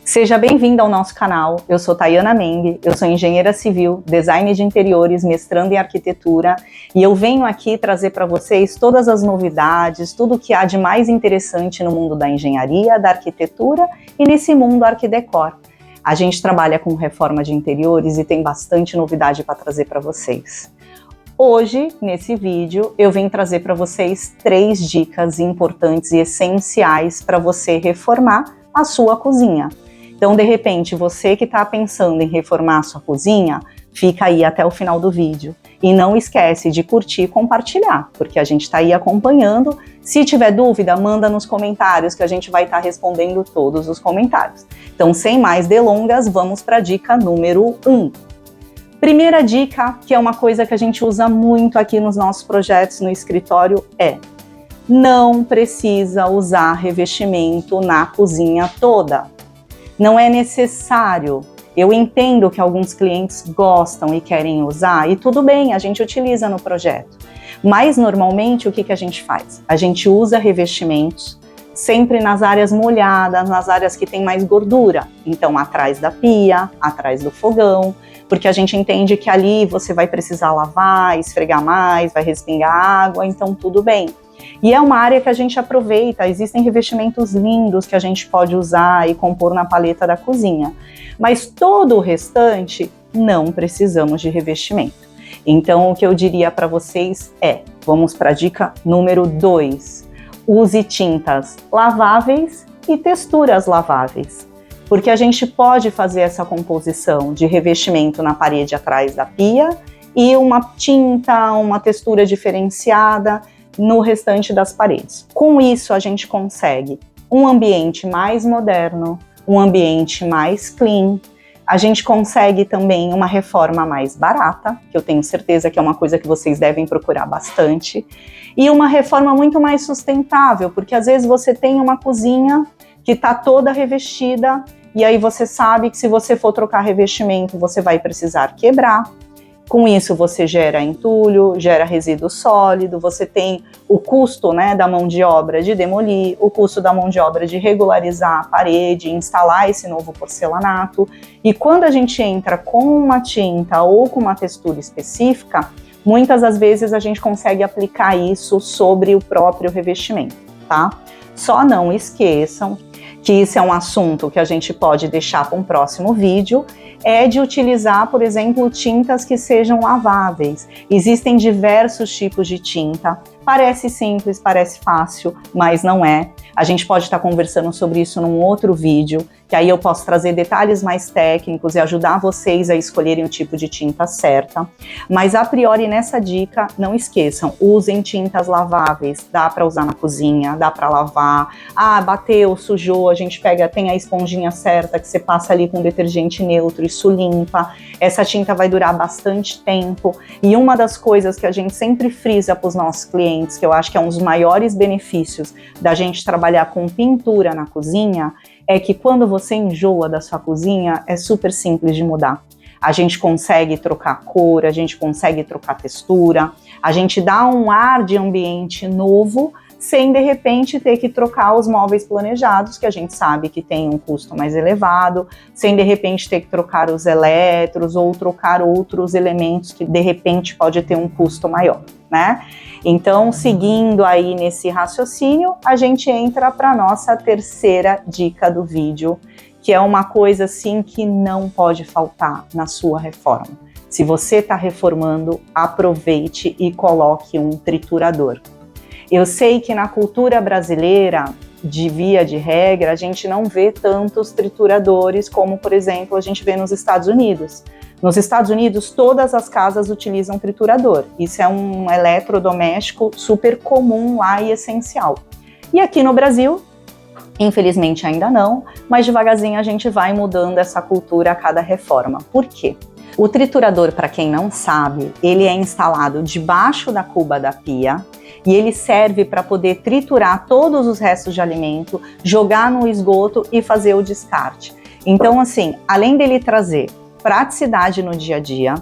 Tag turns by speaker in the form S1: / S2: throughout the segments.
S1: Seja bem-vinda ao nosso canal. Eu sou Tayana Meng, eu sou engenheira civil, design de interiores, mestrando em arquitetura, e eu venho aqui trazer para vocês todas as novidades, tudo o que há de mais interessante no mundo da engenharia, da arquitetura e nesse mundo Arquidecor. A gente trabalha com reforma de interiores e tem bastante novidade para trazer para vocês. Hoje, nesse vídeo, eu venho trazer para vocês 3 dicas importantes e essenciais para você reformar a sua cozinha. Então, de repente, você que está pensando em reformar a sua cozinha, fica aí até o final do vídeo. E não esquece de curtir e compartilhar, porque a gente está aí acompanhando. Se tiver dúvida, manda nos comentários que a gente vai estar respondendo todos os comentários. Então, sem mais delongas, vamos para a dica número 1. Primeira dica, que é uma coisa que a gente usa muito aqui nos nossos projetos no escritório, é: não precisa usar revestimento na cozinha toda. Não é necessário. Eu entendo que alguns clientes gostam e querem usar, e tudo bem, a gente utiliza no projeto. Mas normalmente o que a gente faz? A gente usa revestimentos sempre nas áreas molhadas, nas áreas que tem mais gordura. Então, atrás da pia, atrás do fogão, porque a gente entende que ali você vai precisar lavar, esfregar mais, vai respingar água, então tudo bem. E é uma área que a gente aproveita, existem revestimentos lindos que a gente pode usar e compor na paleta da cozinha. Mas todo o restante, não precisamos de revestimento. Então, o que eu diria para vocês é, vamos para a dica número 2. Use tintas laváveis e texturas laváveis. Porque a gente pode fazer essa composição de revestimento na parede atrás da pia e uma tinta, uma textura diferenciada no restante das paredes. Com isso, a gente consegue um ambiente mais moderno, um ambiente mais clean. A gente consegue também uma reforma mais barata, que eu tenho certeza que é uma coisa que vocês devem procurar bastante, e uma reforma muito mais sustentável, porque às vezes você tem uma cozinha que está toda revestida, e aí você sabe que se você for trocar revestimento, você vai precisar quebrar. Com isso você gera entulho, gera resíduo sólido, você tem o custo, né, da mão de obra de demolir, o custo da mão de obra de regularizar a parede, instalar esse novo porcelanato. E quando a gente entra com uma tinta ou com uma textura específica, muitas das vezes a gente consegue aplicar isso sobre o próprio revestimento, tá? Só não esqueçam que isso é um assunto que a gente pode deixar para um próximo vídeo, é de utilizar, por exemplo, tintas que sejam laváveis. Existem diversos tipos de tinta. Parece simples, parece fácil, mas não é. A gente pode estar conversando sobre isso num outro vídeo, que aí eu posso trazer detalhes mais técnicos e ajudar vocês a escolherem o tipo de tinta certa. Mas a priori nessa dica, não esqueçam, usem tintas laváveis. Dá para usar na cozinha, dá para lavar. Ah, bateu, sujou, a gente pega, tem a esponjinha certa que você passa ali com detergente neutro, isso limpa. Essa tinta vai durar bastante tempo. E uma das coisas que a gente sempre frisa para os nossos clientes, que eu acho que é um dos maiores benefícios da gente trabalhar com pintura na cozinha, é que quando você enjoa da sua cozinha, é super simples de mudar. A gente consegue trocar cor, a gente consegue trocar textura, a gente dá um ar de ambiente novo, sem de repente ter que trocar os móveis planejados, que a gente sabe que tem um custo mais elevado, sem de repente ter que trocar os eletros ou trocar outros elementos que de repente pode ter um custo maior, né? Então, seguindo aí nesse raciocínio, a gente entra para a nossa terceira dica do vídeo, que é uma coisa assim que não pode faltar na sua reforma. Se você está reformando, aproveite e coloque um triturador. Eu sei que na cultura brasileira, de via de regra, a gente não vê tantos trituradores como, por exemplo, a gente vê nos Estados Unidos. Nos Estados Unidos, todas as casas utilizam triturador. Isso é um eletrodoméstico super comum lá e essencial. E aqui no Brasil, infelizmente ainda não, mas devagarzinho a gente vai mudando essa cultura a cada reforma. Por quê? O triturador, para quem não sabe, ele é instalado debaixo da cuba da pia e ele serve para poder triturar todos os restos de alimento, jogar no esgoto e fazer o descarte. Então, assim, além dele trazer praticidade no dia a dia,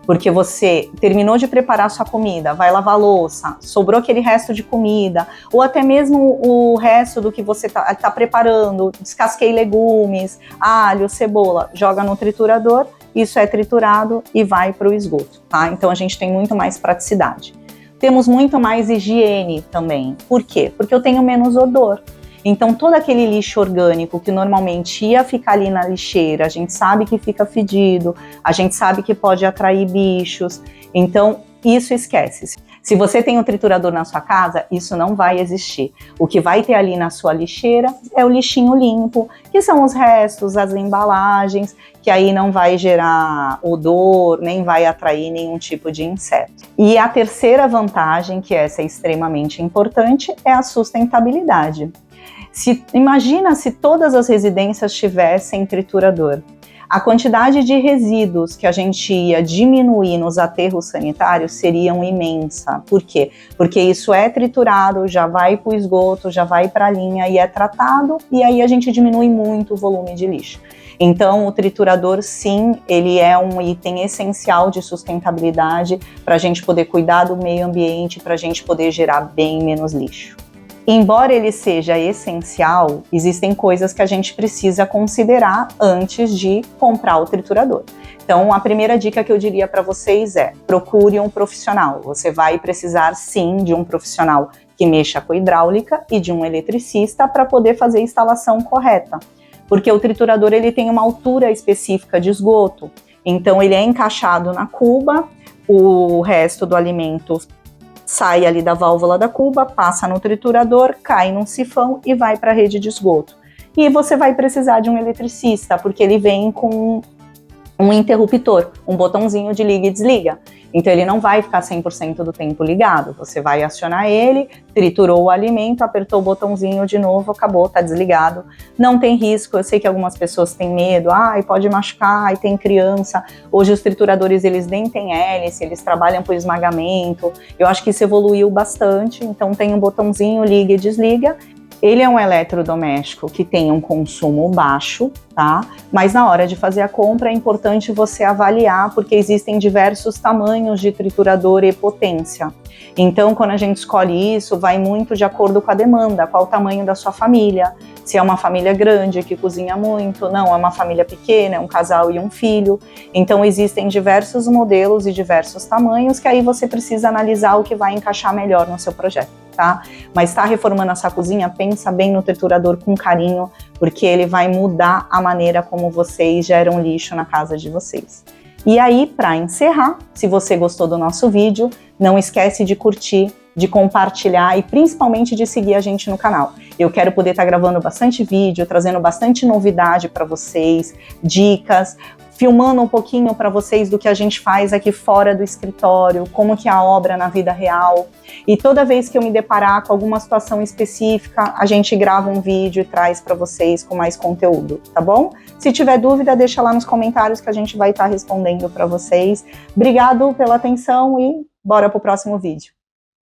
S1: Porque você terminou de preparar sua comida, vai lavar a louça, sobrou aquele resto de comida, ou até mesmo o resto do que você tá preparando, descasquei legumes, alho, cebola, joga no triturador, isso é triturado e vai para o esgoto, tá? Então a gente tem muito mais praticidade. Temos muito mais higiene também. Por quê? Porque eu tenho menos odor. Então, todo aquele lixo orgânico que normalmente ia ficar ali na lixeira, a gente sabe que fica fedido, a gente sabe que pode atrair bichos. Então, isso esquece. Se você tem um triturador na sua casa, isso não vai existir. O que vai ter ali na sua lixeira é o lixinho limpo, que são os restos, as embalagens, que aí não vai gerar odor, nem vai atrair nenhum tipo de inseto. E a terceira vantagem, que essa é extremamente importante, é a sustentabilidade. Imagina se todas as residências tivessem triturador. A quantidade de resíduos que a gente ia diminuir nos aterros sanitários seriam imensa. Por quê? Porque isso é triturado, já vai para o esgoto, já vai para a linha e é tratado, e aí a gente diminui muito o volume de lixo. Então, o triturador, sim, ele é um item essencial de sustentabilidade para a gente poder cuidar do meio ambiente, para a gente poder gerar bem menos lixo. Embora ele seja essencial, existem coisas que a gente precisa considerar antes de comprar o triturador. Então, a primeira dica que eu diria para vocês é: procure um profissional. Você vai precisar, sim, de um profissional que mexa com hidráulica e de um eletricista para poder fazer a instalação correta. Porque o triturador ele tem uma altura específica de esgoto. Então, ele é encaixado na cuba, o resto do alimento sai ali da válvula da cuba, passa no triturador, cai num sifão e vai para a rede de esgoto. E você vai precisar de um eletricista, porque ele vem com um interruptor, um botãozinho de liga e desliga. Então ele não vai ficar 100% do tempo ligado. Você vai acionar ele, triturou o alimento, apertou o botãozinho de novo, acabou, tá desligado. Não tem risco. Eu sei que algumas pessoas têm medo, pode machucar, tem criança. Hoje os trituradores eles nem têm hélice, eles trabalham por esmagamento. Eu acho que isso evoluiu bastante. Então tem um botãozinho, liga e desliga. Ele é um eletrodoméstico que tem um consumo baixo, tá? Mas na hora de fazer a compra é importante você avaliar, porque existem diversos tamanhos de triturador e potência. Então, quando a gente escolhe isso, vai muito de acordo com a demanda, qual o tamanho da sua família, se é uma família grande que cozinha muito, não, é uma família pequena, é um casal e um filho. Então, existem diversos modelos e diversos tamanhos que aí você precisa analisar o que vai encaixar melhor no seu projeto, tá? Mas está reformando essa cozinha, pensa bem no triturador com carinho, porque ele vai mudar a maneira como vocês geram lixo na casa de vocês. E aí, para encerrar, se você gostou do nosso vídeo, não esquece de curtir, de compartilhar e principalmente de seguir a gente no canal. Eu quero poder estar gravando bastante vídeo, trazendo bastante novidade para vocês, dicas, filmando um pouquinho para vocês do que a gente faz aqui fora do escritório, como que é a obra na vida real. E toda vez que eu me deparar com alguma situação específica, a gente grava um vídeo e traz para vocês com mais conteúdo, tá bom? Se tiver dúvida, deixa lá nos comentários que a gente vai estar respondendo para vocês. Obrigado pela atenção e bora pro próximo vídeo.